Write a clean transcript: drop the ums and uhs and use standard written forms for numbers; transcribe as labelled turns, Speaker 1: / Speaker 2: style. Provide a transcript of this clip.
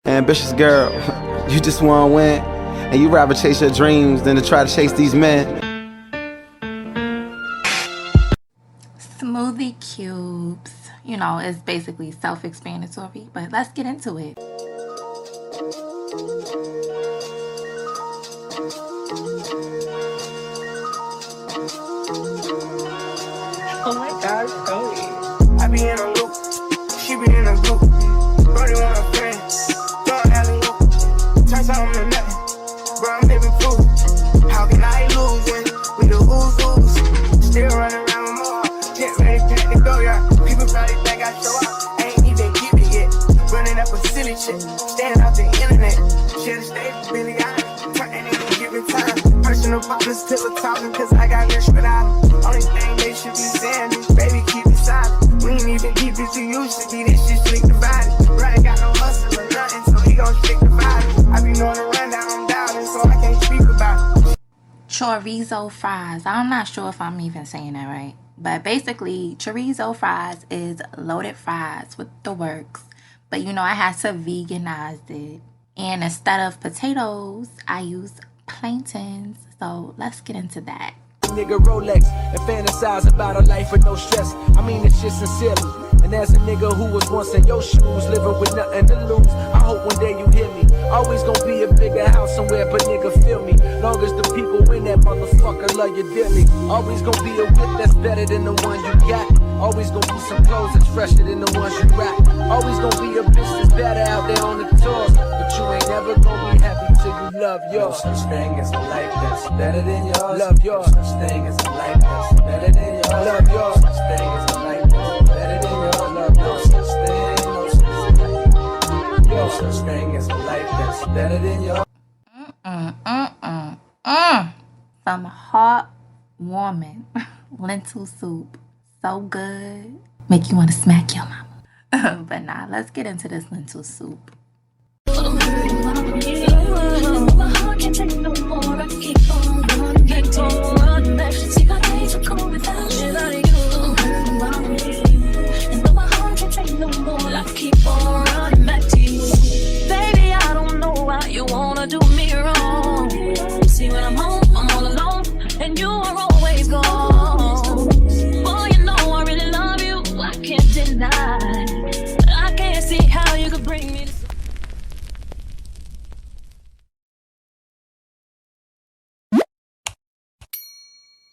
Speaker 1: Ambitious girl, you just wanna win, and you rather chase your dreams than to try to chase these men.
Speaker 2: Smoothie cubes, you know, it's basically self-explanatory, but let's get into it.
Speaker 3: Oh my gosh, Chloe. I be in a loop, she be in a group. Brody want a friend, don't alley loop. Turn something to nothing, bro, I'm living proof. How can I lose when we the who's? Still running around with more, get ready, pack to go, yeah. People probably think I show up, I ain't even get it yet. Running up a silly shit, staying out the internet. Should've stayed for Billy Eilish, turn that nigga giving time. Personal problems till we're talking, cause I got rich without them. Only thing they should be saying is, baby, keep it silent. We ain't even deep as you used to be, this shit slick divided. Brother got no hustle or nothing, so he gon' stick divided. I be knowing the rundown, I'm doubting, so I can't speak about it.
Speaker 2: Chorizo fries. I'm not sure if I'm even saying that right. But basically, chorizo fries is loaded fries with the works. But you know, I had to veganize it. And instead of potatoes, I use plantains. So let's get into that.
Speaker 4: Nigga Rolex and fantasize about a life with no stress. I mean this shit sincerely. And as a nigga who was once in your shoes, living with nothing to lose, I hope one day you hear me. Always gonna be a bigger house somewhere, but nigga feel me. Long as the people in that motherfucker love you dearly. Always gonna be a whip that's better than the one you got. Always gonna be some clothes that's fresher than the ones you rock. Always gonna be a bitch that's better out there on the tours. But you ain't never gonna be happy till you love yours.
Speaker 5: No such thing as a life that's better than yours.
Speaker 4: Love yours.
Speaker 5: No such thing as a life that's better than yours.
Speaker 4: Love yours.
Speaker 5: No such thing as a life that's better than yours.
Speaker 4: Love
Speaker 5: No such thing, no such thing. No such thing as a life that's better than yours.
Speaker 2: Some heartwarming lentil soup. So good. Make you want to smack your mama. But nah, let's get into this lentil soup.
Speaker 6: My heart can't take no more. I keep on running, don't run. She got